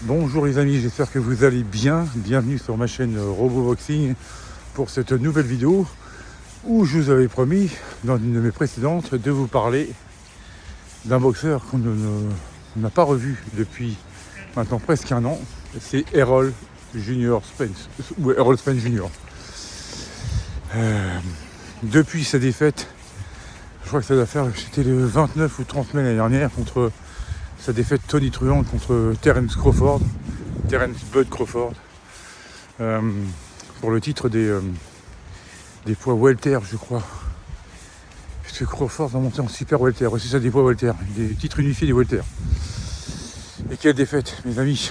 Bonjour les amis, j'espère que vous allez bien. Bienvenue sur ma chaîne RoboBoxing pour cette nouvelle vidéo où je vous avais promis dans une de mes précédentes de vous parler d'un boxeur qu'on n'a pas revu depuis maintenant presque un an. C'est Errol Junior Spence, ou Errol Spence Junior. Depuis sa défaite, je crois que ça doit faire, c'était le 29 ou 30 mai l'année dernière, contre sa défaite tonitruante contre Terence Bud Crawford, pour le titre des poids welter, je crois. Puisque Crawford va monter en super welter, c'est ça, des poids welter, des titres unifiés des welter. Et quelle défaite, mes amis!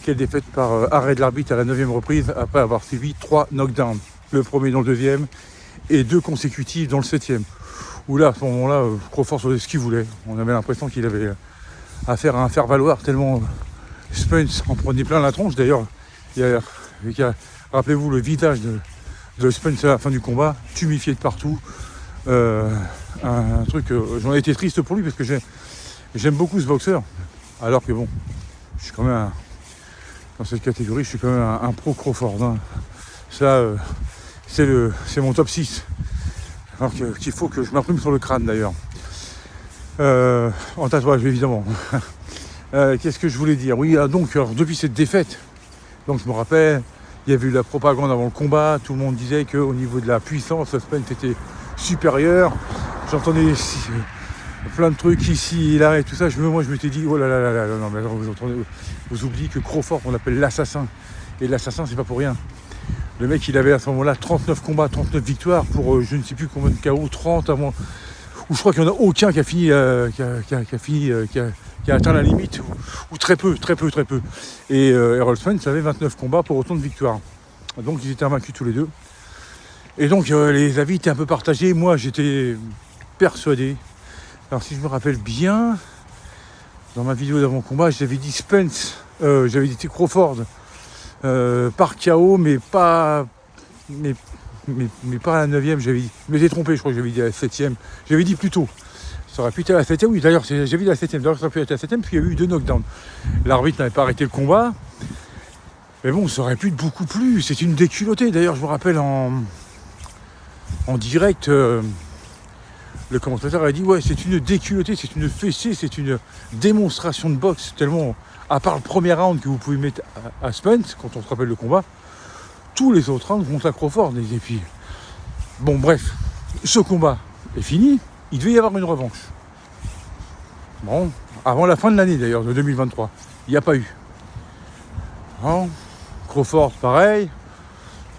Quelle défaite par arrêt de l'arbitre à la 9e reprise, après avoir suivi 3 knockdowns. Le premier dans le 2e et 2 consécutifs dans le 7e. Où là, à ce moment-là, Crawford faisait ce qu'il voulait. On avait l'impression qu'il avait affaire à un faire-valoir, tellement Spence en prenait plein la tronche. D'ailleurs, rappelez-vous le visage de Spence à la fin du combat, tuméfié de partout. Un truc, j'en ai été triste pour lui parce que j'aime beaucoup ce boxeur. Alors que bon, je suis quand même dans cette catégorie, je suis quand même un pro Crawford. Hein. Ça, c'est mon top 6. Alors qu'il faut que je m'imprime sur le crâne d'ailleurs. En tatouage évidemment. Qu'est-ce que je voulais dire? Oui, donc depuis cette défaite, donc je me rappelle, il y avait eu la propagande avant le combat, tout le monde disait qu'au niveau de la puissance, Spence était supérieur. J'entendais plein de trucs ici et là et tout ça. Moi je m'étais dit, oh là là là là, non mais alors, vous oubliez que Crawford on l'appelle l'assassin. Et l'assassin c'est pas pour rien. Le mec il avait à ce moment-là 39 combats, 39 victoires pour je ne sais plus combien de KO, 30 avant. Où je crois qu'il n'y en a aucun qui a fini, qui a atteint la limite, ou très peu. Et Errol Spence avait 29 combats pour autant de victoires. Donc ils étaient invaincus tous les deux. Et donc les avis étaient un peu partagés. Moi j'étais persuadé. Alors si je me rappelle bien, dans ma vidéo d'avant-combat, j'avais dit j'avais dit Crawford par KO, mais pas à la 9e, j'avais dit. Je m'étais trompé, je crois que j'avais dit à la 7e. J'avais dit plus tôt. Ça aurait pu être à la 7e, oui, d'ailleurs, j'avais dit à la 7e. D'ailleurs, ça aurait pu être à la 7e, parce qu'il y a eu 2 knockdowns. L'arbitre n'avait pas arrêté le combat. Mais bon, ça aurait pu être beaucoup plus. C'est une déculottée. D'ailleurs, je me rappelle en direct, le commentateur a dit ouais, c'est une déculottée, c'est une fessée, c'est une démonstration de boxe. Tellement, à part le premier round que vous pouvez mettre à Spence, quand on se rappelle le combat, tous les autres rounds vont à Crawford. Et puis, bon, bref, ce combat est fini. Il devait y avoir une revanche. Bon, avant la fin de l'année d'ailleurs, de 2023. Il n'y a pas eu. Bon, Crawford, pareil.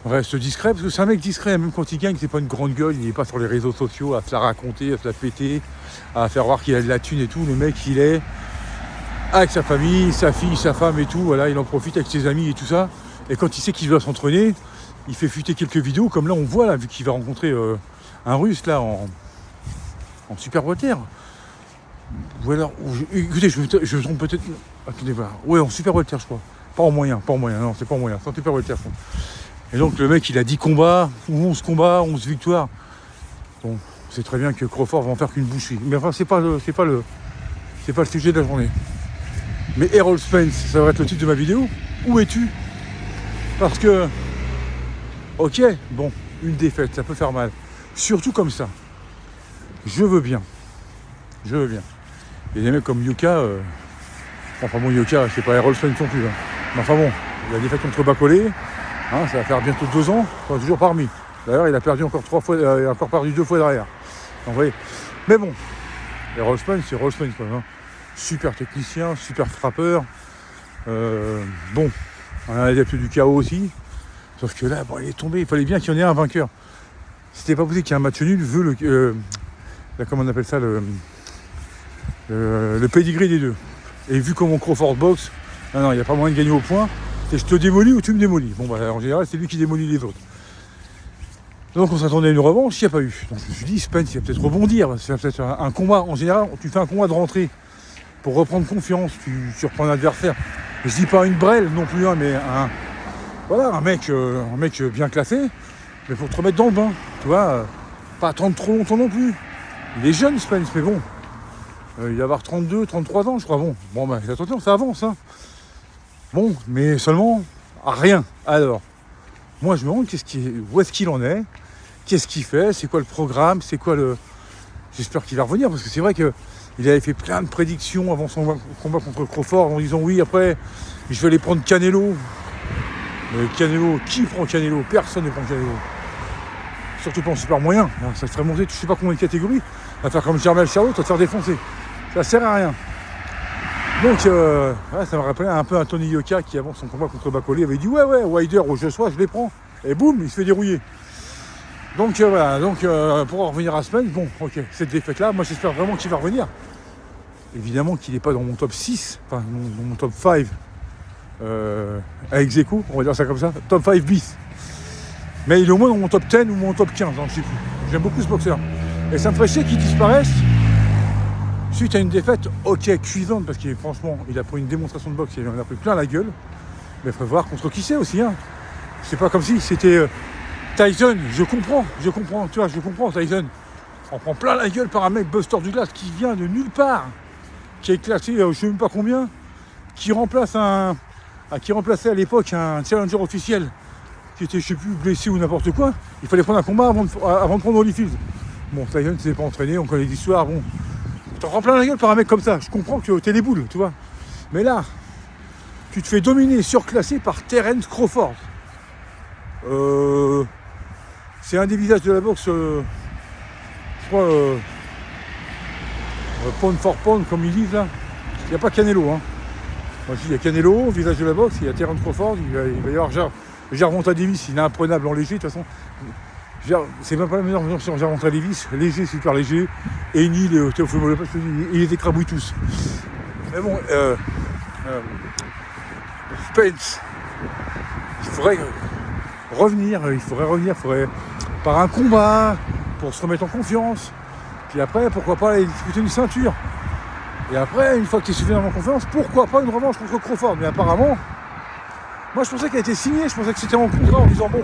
Reste discret, parce que c'est un mec discret, même quand il gagne, c'est pas une grande gueule, il n'est pas sur les réseaux sociaux à se la raconter, à se la péter, à faire voir qu'il a de la thune et tout. Le mec, il est avec sa famille, sa fille, sa femme et tout, voilà, il en profite avec ses amis et tout ça. Et quand il sait qu'il doit s'entraîner, il fait fuiter quelques vidéos, comme là on voit, là, vu qu'il va rencontrer un Russe là en super welter. Ou alors, écoutez, je me trompe peut-être. Attendez, voilà. Ouais, en super welter, je crois. Pas en moyen, non, c'est pas en moyen, c'est en super welter, je crois. Et donc le mec il a 10 combats, ou 11 combats, 11 victoires. Bon, c'est très bien que Crawford va en faire qu'une bouchée. Mais enfin c'est pas le sujet de la journée. Mais Errol Spence, ça va être le titre de ma vidéo. Où es-tu? Parce que, ok, bon, une défaite, ça peut faire mal. Surtout comme ça. Je veux bien. Il y a des mecs comme Yuka, enfin bon, Yuka, c'est pas Errol Spence non plus. Hein. Mais enfin bon, il a des défaite contre Bacolé. Hein, ça va faire bientôt 2 ans, enfin, toujours parmi. D'ailleurs, il a perdu encore 3 fois, il a encore perdu 2 fois derrière. Donc, vous voyez. Mais bon, Errol Spence, c'est Errol Spence, quoi. Hein. Super technicien, super frappeur. Bon, un adepte du chaos aussi. Sauf que là, bon, il est tombé. Il fallait bien qu'il y en ait un vainqueur. C'était pas possible qu'il y ait un match nul, vu comment on appelle ça, le pedigree des deux. Et vu comment Crawford boxe, non, il n'y a pas moyen de gagner au point. C'est je te démolis ou tu me démolis. Bon, bah, en général, c'est lui qui démolit les autres. Donc, on s'attendait à une revanche, il n'y a pas eu. Donc, je me suis dit, Spence, il va peut-être rebondir. C'est peut-être un combat. En général, tu fais un combat de rentrée pour reprendre confiance. Tu reprends un adversaire. Je dis pas une brêle non plus, hein, mais un mec bien classé. Mais pour te remettre dans le bain. Tu vois, pas attendre trop longtemps non plus. Il est jeune, Spence, mais bon. Il va avoir 32, 33 ans, je crois. Bon, bah, attention, ça avance, hein. Bon, mais seulement à rien. Alors, moi je me demande où est-ce qu'il en est, qu'est-ce qu'il fait, c'est quoi le programme, c'est quoi le... J'espère qu'il va revenir, parce que c'est vrai qu'il avait fait plein de prédictions avant son combat contre Crawford en disant oui, après, je vais aller prendre Canelo. Mais Canelo, qui prend Canelo? Personne ne prend Canelo. Surtout pas en super moyen. Ça te ferait monter, tu sais pas combien de catégories. À faire comme Jermel Charlotte, à te faire défoncer. Ça sert à rien. Donc, ça me rappelait un peu un Tony Yoka qui, avant son combat contre Bakole, avait dit ouais, Wilder, où je sois, je les prends. Et boum, il se fait dérouiller. Donc, voilà. Donc, pour en revenir à Spence, bon, ok, cette défaite-là, moi, j'espère vraiment qu'il va revenir. Évidemment qu'il n'est pas dans mon top 6, enfin, dans mon top 5, avec Zeko, on va dire ça comme ça, top 5 bis. Mais il est au moins dans mon top 10 ou mon top 15, hein, je sais plus. J'aime beaucoup ce boxeur. Et ça me ferait chier qu'il disparaisse suite à une défaite, ok, cuisante, parce qu'il franchement, il a pris une démonstration de boxe, il en a pris plein la gueule. Mais il faut voir contre qui c'est aussi. Hein. C'est pas comme si c'était Tyson, je comprends, tu vois, je comprends Tyson. On prend plein la gueule par un mec Buster Douglas qui vient de nulle part, qui est classé, je sais même pas combien, qui remplaçait à l'époque un challenger officiel qui était, je sais plus, blessé ou n'importe quoi. Il fallait prendre un combat avant de prendre Holyfield. Bon, Tyson s'est pas entraîné, on connaît l'histoire, bon. T'en prends plein la gueule par un mec comme ça, je comprends que t'es des boules, tu vois. Mais là, tu te fais dominer, surclassé par Terence Crawford. C'est un des visages de la boxe, je crois, pound for pound, comme ils disent là. Il n'y a pas Canelo, hein. Moi, il y a Canelo, visage de la boxe, il y a Terence Crawford, il va y avoir Gervonta Davis, il est imprenable en léger, de toute façon. C'est même pas la meilleure version sur Gervonta Davis, léger, super léger. Eni, Teofimo Lopez, il les écrabouille tous. Mais bon, Spence, il faudrait revenir, par un combat, pour se remettre en confiance. Puis après, pourquoi pas aller discuter une ceinture. Et après, une fois que tu es suffisamment en confiance, pourquoi pas une revanche contre Crawford. Mais apparemment, moi je pensais qu'elle était signée, je pensais que c'était en contrat en disant bon,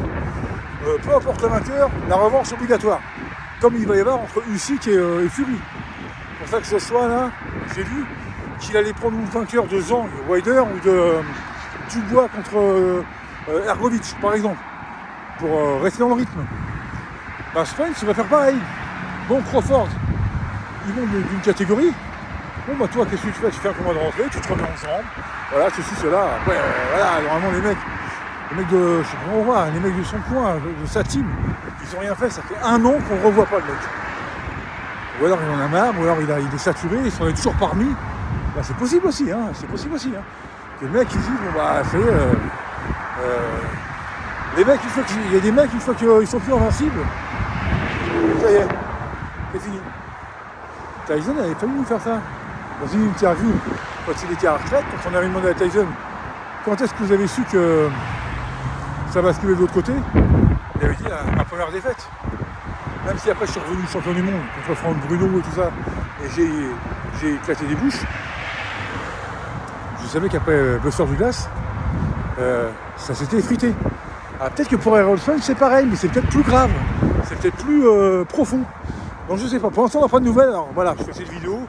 peu importe le vainqueur, la revanche obligatoire. Comme il va y avoir entre Usyk et Fury. C'est pour ça que ce soir là, j'ai vu qu'il allait prendre le vainqueur de Zhang, Wilder, ou de Dubois contre Hrgovic, par exemple, pour rester dans le rythme. Bah, Spence, il va faire pareil. Bon, Crawford, il monte d'une catégorie. Bon, bah toi, qu'est-ce que tu fais? Tu fais un combat de rentrée, tu te remets ensemble. Voilà, ceci, cela. Après, voilà, normalement, les mecs de, je sais pas, on voit, les mecs de son coin, de sa team, ils ont rien fait. Ça fait 1 an qu'on ne revoit pas le mec. Ou alors il en a marre, ou alors il est saturé, il s'en est toujours parmi. Bah, c'est possible aussi, hein. Que le mec, il dit, bon, bah, c'est. Les mecs, il y a des mecs, une fois qu'ils sont plus invincibles, ça y est, c'est fini. Tyson avait failli nous faire ça. Dans une interview, quand il était à la retraite, quand on avait demandé à Tyson quand est-ce que vous avez su que ça basculait de l'autre côté, il avait dit ma première défaite. Même si après je suis revenu champion du monde contre Franck Bruno et tout ça, et j'ai éclaté des bouches, je savais qu'après Buster Douglas, ça s'était effrité. Alors, peut-être que pour Errol Spence c'est pareil, mais c'est peut-être plus grave, c'est peut-être plus profond. Donc je sais pas, pour l'instant on n'a pas de nouvelles, alors voilà, je fais cette vidéo,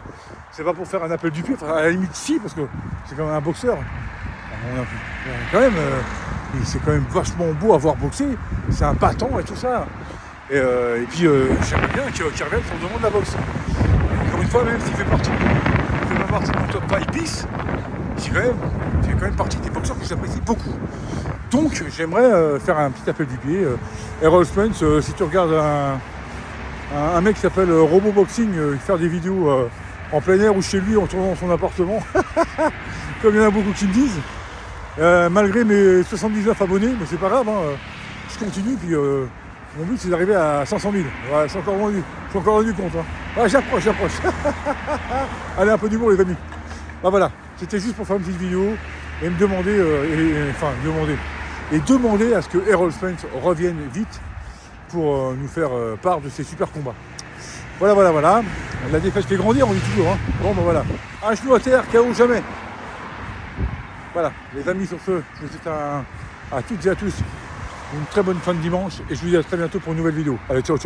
c'est pas pour faire un appel du pied, enfin à la limite si, parce que c'est quand même un boxeur. C'est quand même vachement beau à voir boxer, c'est un battant et tout ça. Et puis j'aimerais bien qu'il revienne sur le devant de la boxe. Encore une fois, même s'il fait pas partie de mon top 5 bis, il fait quand même partie des boxeurs que j'apprécie beaucoup. Donc j'aimerais faire un petit appel du pied. Errol Spence, si tu regardes un mec qui s'appelle Robo Boxing, faire des vidéos en plein air ou chez lui en tournant dans son appartement, comme il y en a beaucoup qui me disent, malgré mes 79 abonnés, mais c'est pas grave, hein, je continue, puis mon but c'est d'arriver à 500 000. Ouais, je suis encore rendu compte. Hein. Ouais, j'approche. Allez, un peu d'humour les amis. Bah voilà, c'était juste pour faire une petite vidéo et me demander, demander à ce que Errol Spence revienne vite pour nous faire part de ses super combats. Voilà. La défaite fait grandir, on dit toujours. Hein. Bon, ben voilà. Un genou à terre, KO jamais. Voilà, les amis, sur ce, je vous souhaite à toutes et à tous une très bonne fin de dimanche et je vous dis à très bientôt pour une nouvelle vidéo. Allez, ciao.